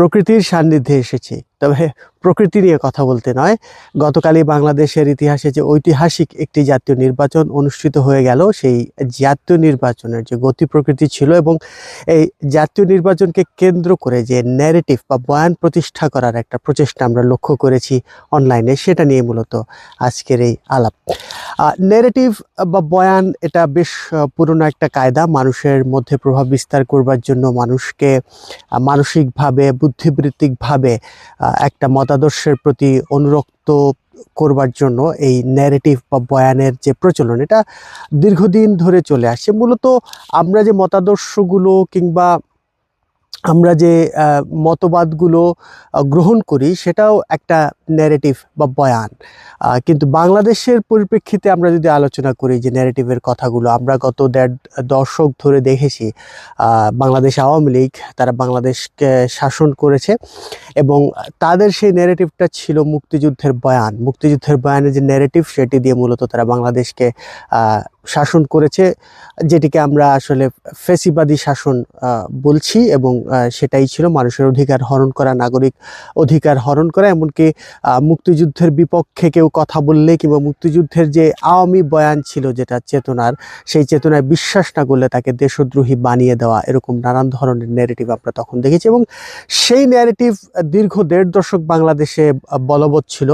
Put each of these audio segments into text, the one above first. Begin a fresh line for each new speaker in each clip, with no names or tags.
প্রকৃতির সান্নিধ্যে এসেছি, তবে প্রকৃতি নিয়ে কথা বলতে নয়। গতকালই বাংলাদেশের ইতিহাসে যে ঐতিহাসিক একটি জাতীয় নির্বাচন অনুষ্ঠিত হয়ে গেল, সেই জাতীয় নির্বাচনের যে গতি প্রকৃতি ছিল এবং এই জাতীয় নির্বাচনকে কেন্দ্র করে যে ন্যারেটিভ বা বয়ান প্রতিষ্ঠা করার একটা প্রচেষ্টা আমরা লক্ষ্য করেছি অনলাইনে, সেটা নিয়ে মূলত আজকের এই আলাপ। ন্যারেটিভ বা বয়ান এটা বেশ পুরনো একটা কায়দা, মানুষের মধ্যে প্রভাব বিস্তার করবার জন্য, মানুষকে মানসিকভাবে বুদ্ধিবৃত্তিকভাবে একটা মতাদর্শের প্রতি অনুরক্ত করবার জন্য এই ন্যারেটিভ বা বয়ানের যে প্রচলন, এটা দীর্ঘদিন ধরে চলে আসছে। মূলত আমরা যে মতাদর্শগুলো কিংবা আমরা যে মতবাদগুলো গ্রহণ করি, সেটাও একটা ন্যারেটিভ বা বয়ান। কিন্তু বাংলাদেশের পরিপ্রেক্ষিতে আমরা যদি আলোচনা করি যে ন্যারেটিভের কথাগুলো, আমরা গত 1.5 দশক ধরে দেখেছি বাংলাদেশ আওয়ামী লীগ তারা বাংলাদেশকে শাসন করেছে এবং তাদের সেই ন্যারেটিভটা ছিল মুক্তিযুদ্ধের বয়ান। মুক্তিযুদ্ধের বয়ানের যে ন্যারেটিভ, সেটি দিয়ে মূলত তারা বাংলাদেশকে শাসন করেছে, যেটিকে আমরা আসলে ফ্যাসিবাদী শাসন বলছি। এবং সেটাই ছিল মানুষের অধিকার হরণ করা, নাগরিক অধিকার হরণ করা। এমনকি মুক্তিযুদ্ধের বিপক্ষে কেউ কথা বললে কিংবা মুক্তিযুদ্ধের যে আওয়ামী বয়ান ছিল যেটা চেতনার, সেই চেতনায় বিশ্বাস না করলে তাকে দেশদ্রোহী বানিয়ে দেওয়া, এরকম নানান ধরনের ন্যারেটিভ আমরা তখন দেখেছি। এবং সেই ন্যারেটিভ দীর্ঘ 1.5 দশক বাংলাদেশে বলবৎ ছিল।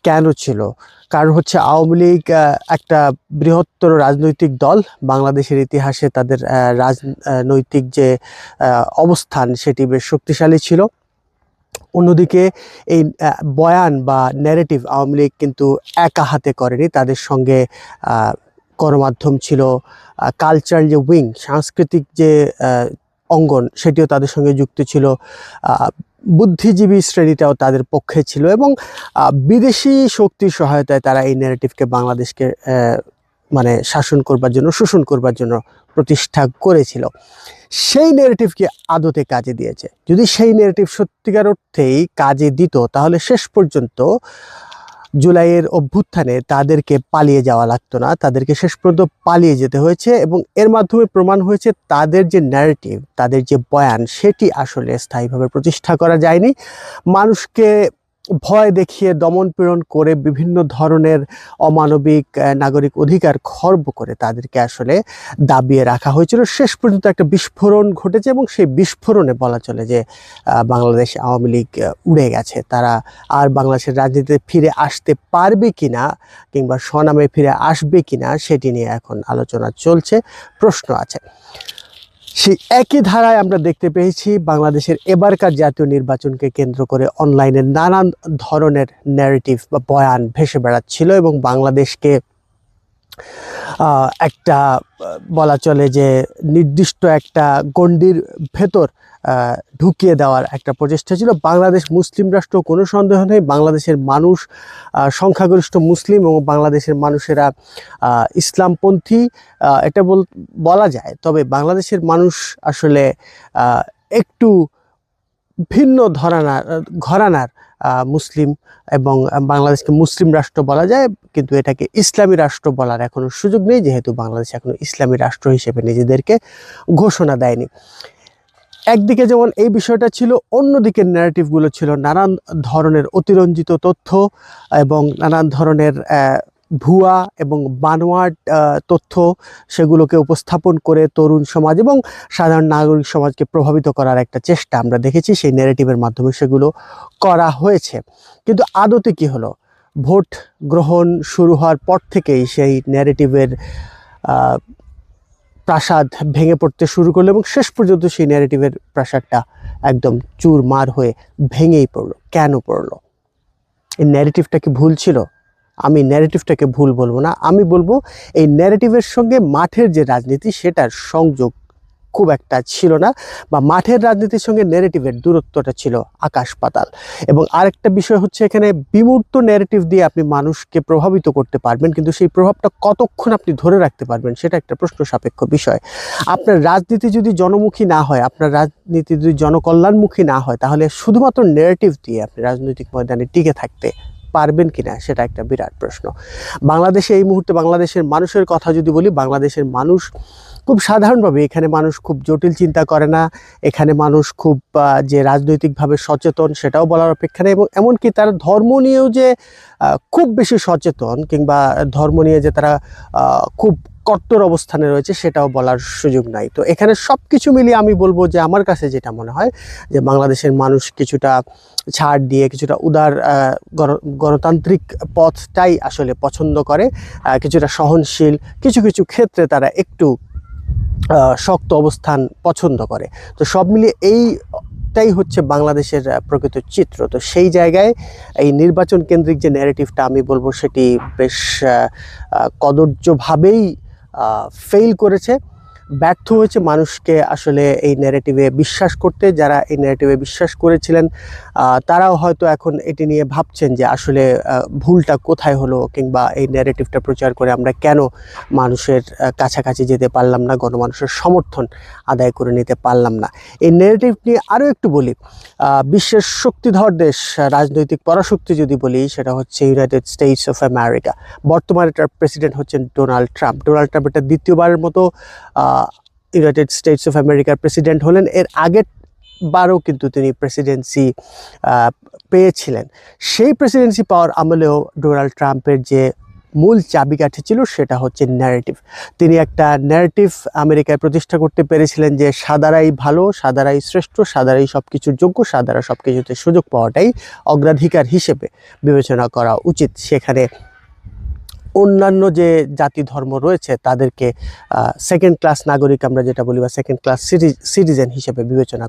কেন ছিল? কারণ হচ্ছে আওয়ামী লীগ একটা বৃহত্তর রাজনৈতিক দল, বাংলাদেশের ইতিহাসে তাদের রাজনৈতিক যে অবস্থান সেটি বেশ শক্তিশালী ছিল। অন্যদিকে এই বয়ান বা ন্যারেটিভ আওয়ামী লীগ কিন্তু একা হাতে করেনি, তাদের সঙ্গে গণমাধ্যম ছিল, কালচারাল যে উইং, সাংস্কৃতিক যে অঙ্গন, সেটিও তাদের সঙ্গে যুক্ত ছিল, বুদ্ধিজীবী শ্রেণীটাও তাদের পক্ষে ছিল এবং বিদেশি শক্তির সহায়তায় তারা এই ন্যারেটিভকে বাংলাদেশকে মানে শাসন করবার জন্য, শোষণ করবার জন্য প্রতিষ্ঠা করেছিল। সেই ন্যারেটিভকে আদতে কাজে দিয়েছে। যদি সেই ন্যারেটিভ সত্যিকার অর্থেই কাজে দিত, তাহলে শেষ পর্যন্ত জুলাইয়ের অভ্যুত্থানে তাদেরকে পালিয়ে যাওয়া লাগতো না, তাদেরকে শেষ পর্যন্ত পালিয়ে যেতে হয়েছে। এবং এর মাধ্যমে প্রমাণ হয়েছে তাদের যে ন্যারেটিভ, তাদের যে বয়ান, সেটি আসলে স্থায়ীভাবে প্রতিষ্ঠা করা যায়নি। মানুষকে ভয় দেখিয়ে, দমন পীড়ন করে, বিভিন্ন ধরনের অমানবিক নাগরিক অধিকার খর্ব করে তাদেরকে আসলে দাবিয়ে রাখা হয়েছিল। শেষ পর্যন্ত একটা বিস্ফোরণ ঘটেছে এবং সেই বিস্ফোরণে বলা চলে যে বাংলাদেশ আওয়ামী লীগ উড়ে গেছে। তারা আর বাংলাদেশের রাজনীতিতে ফিরে আসতে পারবে কিনা কিংবা স্বনামে ফিরে আসবে কিনা, সেটি নিয়ে এখন আলোচনা চলছে, প্রশ্ন আছে। সেই একই ধারায় আমরা দেখতে পেয়েছি বাংলাদেশের এবারকার জাতীয় নির্বাচনকে কেন্দ্র করে অনলাইনে নানান ধরনের ন্যারেটিভ বা বয়ান ভেসে বেড়াচ্ছিল এবং বাংলাদেশকে একটা বলা চলে যে নির্দিষ্ট একটা গণ্ডির ভেতর ঢুকিয়ে দেওয়ার একটা প্রচেষ্টা ছিল। বাংলাদেশ মুসলিম রাষ্ট্র, কোনো সন্দেহ নেই। বাংলাদেশের মানুষ সংখ্যাগরিষ্ঠ মুসলিম এবং বাংলাদেশের মানুষেরা ইসলামপন্থী, এটা বলা যায়। তবে বাংলাদেশের মানুষ আসলে একটু ভিন্ন ঘরানার মুসলিম এবং বাংলাদেশকে মুসলিম রাষ্ট্র বলা যায়, কিন্তু এটাকে ইসলামী রাষ্ট্র বলার এখনো সুযোগ নেই, যেহেতু বাংলাদেশ এখনো ইসলামী রাষ্ট্র হিসেবে নিজেদেরকে ঘোষণা দেয়নি। একদিকে যেমন এই বিষয়টা ছিল, অন্যদিকে ন্যারেটিভগুলো ছিল নানান ধরনের অতিরঞ্জিত তথ্য এবং নানান ধরনের ভুয়া এবং বানোয়াট তথ্য, সেগুলোকে উপস্থাপন করে তরুণ সমাজ এবং সাধারণ নাগরিক সমাজকে প্রভাবিত করার একটা চেষ্টা আমরা দেখেছি। সেই ন্যারেটিভের মাধ্যমে সেগুলো করা হয়েছে। কিন্তু আদতে কি হলো? ভোট গ্রহণ শুরু হওয়ার পর থেকেই সেই ন্যারেটিভের প্রাসাদ ভেঙে পড়তে শুরু করলো এবং শেষ পর্যন্ত সেই ন্যারেটিভের প্রাসাদটা একদম চুরমার হয়ে ভেঙেই পড়লো। কেন পড়লো? এই ন্যারেটিভটা কি ভুল ছিল? আমি ন্যারেটিভটাকে ভুল বলবো না, আমি বলবো এই ন্যারেটিভের সঙ্গে মাঠের যে রাজনীতি, সেটার সংযোগ খুব একটা ছিল না, বা মাঠের রাজনীতির সঙ্গে ন্যারেটিভের দূরত্বটা ছিল আকাশ পাতাল। এবং আরেকটা বিষয় হচ্ছে, এখানে বিমূর্ত ন্যারেটিভ দিয়ে আপনি মানুষকে প্রভাবিত করতে পারবেন, কিন্তু সেই প্রভাবটা কতক্ষণ আপনি ধরে রাখতে পারবেন, সেটা একটা প্রশ্ন সাপেক্ষ বিষয়। আপনার রাজনীতি যদি জনমুখী না হয়, আপনার রাজনীতি যদি জনকল্যাণমুখী না হয়, তাহলে শুধুমাত্র ন্যারেটিভ দিয়ে আপনি রাজনৈতিক ময়দানে টিকে থাকতে পারবেন কিনা, সেটা একটা বিরাট প্রশ্ন। বাংলাদেশে এই মুহূর্তে বাংলাদেশের মানুষের কথা যদি বলি, বাংলাদেশের মানুষ খুব সাধারণভাবে এখানে মানুষ খুব জটিল চিন্তা করে না, এখানে মানুষ খুব যে রাজনৈতিকভাবে সচেতন সেটাও বলার অপেক্ষা নেই, এবং এমনকি তারা ধর্ম নিয়েও যে খুব বেশি সচেতন কিংবা ধর্ম নিয়ে যে তারা খুব কট্টর অবস্থানে রয়েছে সেটাও বলার সুযোগ নাই। তো এখানে সব কিছু মিলিয়ে আমি বলবো যে আমার কাছে যেটা মনে হয় যে বাংলাদেশের মানুষ কিছুটা ছাড় দিয়ে কিছুটা উদার গণতান্ত্রিক পথটাই আসলে পছন্দ করে, কিছুটা সহনশীল, কিছু কিছু ক্ষেত্রে তারা একটু শক্ত অবস্থান পছন্দ করে। তো সব মিলিয়ে এইটাই হচ্ছে বাংলাদেশের প্রকৃত চিত্র। তো সেই জায়গায় এই নির্বাচন কেন্দ্রিক যে ন্যারেটিভটা আমি বলবো সেটি বেশ কদর্যভাবেই ফেল করেছে, ব্যর্থ হয়েছে মানুষকে আসলে এই ন্যারেটিভে বিশ্বাস করতে। যারা এই ন্যারেটিভে বিশ্বাস করেছিলেন তারাও হয়তো এখন এটি নিয়ে ভাবছেন যে আসলে ভুলটা কোথায় হলো, কিংবা এই ন্যারেটিভটা প্রচার করে আমরা কেন মানুষের কাছাকাছি যেতে পারলাম না, গণমানুষের সমর্থন আদায় করে নিতে পারলাম না। এই ন্যারেটিভ নিয়ে আরও একটু বলি, বিশ্বের শক্তিধর দেশ, রাজনৈতিক পরাশক্তি যদি বলি সেটা হচ্ছে ইউনাইটেড স্টেটস অফ আমেরিকা। বর্তমানে তার প্রেসিডেন্ট হচ্ছেন ডোনাল্ড ট্রাম্প। ডোনাল্ড ট্রাম্প এটা দ্বিতীয়বারের মতো ইউনাইটেড স্টেটস অফ আমেরিকার প্রেসিডেন্ট হলেন। এর আগের বারও কিন্তু তিনি প্রেসিডেন্সি পেয়েছিলেন। সেই প্রেসিডেন্সি পাওয়ার আমলেও ডোনাল্ড ট্রাম্পের যে মূল চাবিকাঠি ছিল সেটা হচ্ছে ন্যারেটিভ। তিনি একটা ন্যারেটিভ আমেরিকায় প্রতিষ্ঠা করতে পেরেছিলেন যে সাদারাই ভালো, সাদারাই শ্রেষ্ঠ, সাদারাই সব কিছুর যোগ্য, সাদারা সব কিছুতে সুযোগ পাওয়াটাই অগ্রাধিকার হিসেবে বিবেচনা করা উচিত। সেখানে অন্যান্য যে জাতি ধর্ম রয়েছে তাদেরকে সেকেন্ড ক্লাস নাগরিক আমরা যেটা বলি, বা সেকেন্ড ক্লাস সিটিজেন হিসেবে বিবেচনা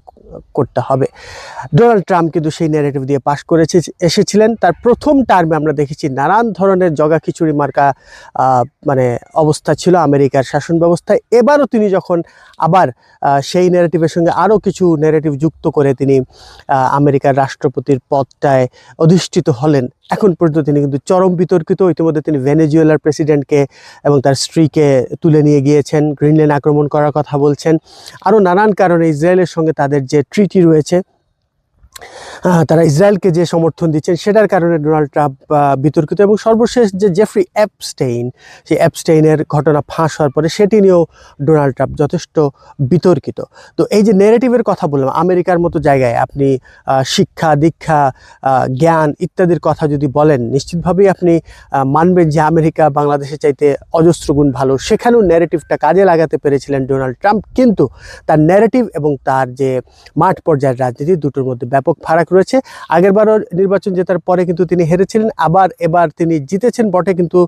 করতে হবে। ডোনাল্ড ট্রাম্প কিন্তু সেই ন্যারেটিভ দিয়ে পাশ করেছে এসেছিলেন। তার প্রথম টার্মে আমরা দেখেছি নানান ধরনের জগা খিচুড়ি মার্কা মানে অবস্থা ছিল আমেরিকার শাসন ব্যবস্থায়। এবারও তিনি যখন আবার সেই ন্যারেটিভের সঙ্গে আরও কিছু ন্যারেটিভ যুক্ত করে তিনি আমেরিকার রাষ্ট্রপতির পদটায় অধিষ্ঠিত হলেন, এখন পর্যন্ত তিনি কিন্তু চরম বিতর্কিত। ইতিমধ্যে তিনি ভেনেজুয়েলার প্রেসিডেন্টকে এবং তার স্ত্রীকে তুলে নিয়ে গিয়েছেন, গ্রিনল্যান্ড আক্রমণ করার কথা বলছেন, আরও নানান কারণে ইসরায়েলের সঙ্গে তাদের যে ট্রিটি রয়েছে, তারা ইসরায়েলকে যে সমর্থন দিচ্ছেন সেটার কারণে ডোনাল্ড ট্রাম্প বিতর্কিত। এবং সর্বশেষ যে জেফ্রি অ্যাপস্টেইন, সেই অ্যাপস্টেইনের ঘটনা ফাঁস হওয়ার পরে সেটি নিয়েও ডোনাল্ড ট্রাম্প যথেষ্ট বিতর্কিত। তো এই যে নেগেটিভের কথা বললাম, আমেরিকার মতো জায়গায় আপনি শিক্ষা, দীক্ষা, জ্ঞান ইত্যাদির কথা যদি বলেন, নিশ্চিতভাবেই আপনি মানবেন যে আমেরিকা বাংলাদেশের চাইতে অজস্র গুণ ভালো। সেখানেও ন্যারেটিভটা কাজে লাগাতে পেরেছিলেন ডোনাল্ড ট্রাম্প, কিন্তু তার ন্যারেটিভ এবং তার যে মাঠ পর্যায়ের রাজনীতি দুটোর মধ্যে ব্যাপক ফারাক রয়েছে। আগেরবারও নির্বাচন জেতার পরে কিন্তু তিনি হেরেছিলেন, এবার তিনি জিতেছেন বটে, কিন্তু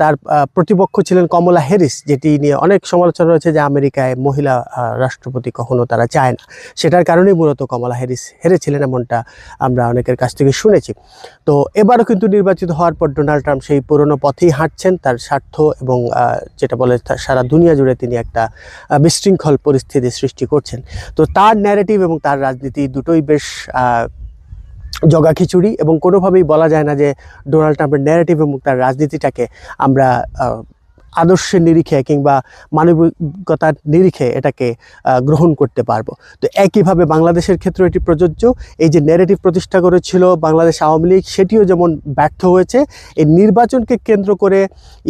তার প্রতিপক্ষ ছিলেন কমলা হ্যারিস, যেটি নিয়ে অনেক সমালোচনা রয়েছে যে আমেরিকায় মহিলা রাষ্ট্রপতি কখনো তারা চায় না। সেটার কারণেই মূলত কমলা হ্যারিস হেরেছিলেন, এমনটা আমরা অনেকের কাছ থেকে শুনেছি। তো এবারও কিন্তু নির্বাচিত হওয়ার পর ডোনাল্ড ট্রাম্প সেই পুরনো পথেই হাঁটছেন, তার স্বার্থ এবং যেটা বলে সারা দুনিয়া জুড়ে তিনি একটা বিশৃঙ্খল পরিস্থিতি সৃষ্টি করছেন। তো তার ন্যারেটিভ এবং তার রাজনীতি দুটোই বেশ জগা খিচুড়ি, এবং কোনোভাবেই বলা যায় না যে ডোনাল্ড ট্রাম্পের ন্যারেটিভ এবং তার রাজনীতিটাকে আমরা আদর্শের নিরিখে কিংবা মানবিকতার নিরিখে এটাকে গ্রহণ করতে পারবো। তো একইভাবে বাংলাদেশের ক্ষেত্রে এটি প্রযোজ্য। এই যে ন্যারেটিভ প্রতিষ্ঠা করেছিল বাংলাদেশ আওয়ামী লীগ, সেটিও যেমন ব্যর্থ হয়েছে। এই নির্বাচনকে কেন্দ্র করে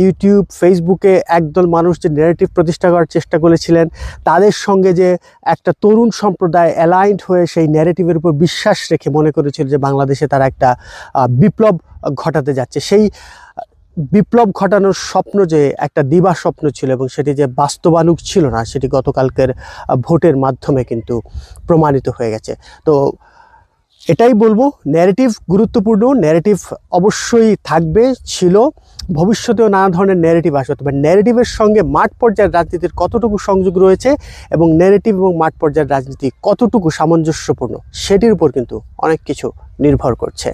ইউটিউব, ফেসবুকে একদল মানুষ যে ন্যারেটিভ প্রতিষ্ঠা করার চেষ্টা করেছিলেন, তাদের সঙ্গে যে একটা তরুণ সম্প্রদায় অ্যালাইন্ড হয়ে সেই ন্যারেটিভের উপর বিশ্বাস রেখে মনে করেছিল যে বাংলাদেশে তারা একটা বিপ্লব ঘটাতে যাচ্ছে, সেই বিপ্লব ঘটানোর স্বপ্ন যে একটা দিবা স্বপ্ন ছিল এবং সেটি যে বাস্তবানুগ ছিল না, সেটি গতকালকের ভোটের মাধ্যমে কিন্তু প্রমাণিত হয়ে গেছে। তো এটাই বলবো, ন্যারেটিভ গুরুত্বপূর্ণ, ন্যারেটিভ অবশ্যই থাকবে, ছিল, ভবিষ্যতেও নানা ধরনের ন্যারেটিভ আসবে। তবে ন্যারেটিভের সঙ্গে মাঠ পর্যায়ের রাজনীতির কতটুকু সংযোগ রয়েছে এবং ন্যারেটিভ এবং মাঠ পর্যায়ের রাজনীতি কতটুকু সামঞ্জস্যপূর্ণ, সেটির উপর কিন্তু অনেক কিছু নির্ভর করছে।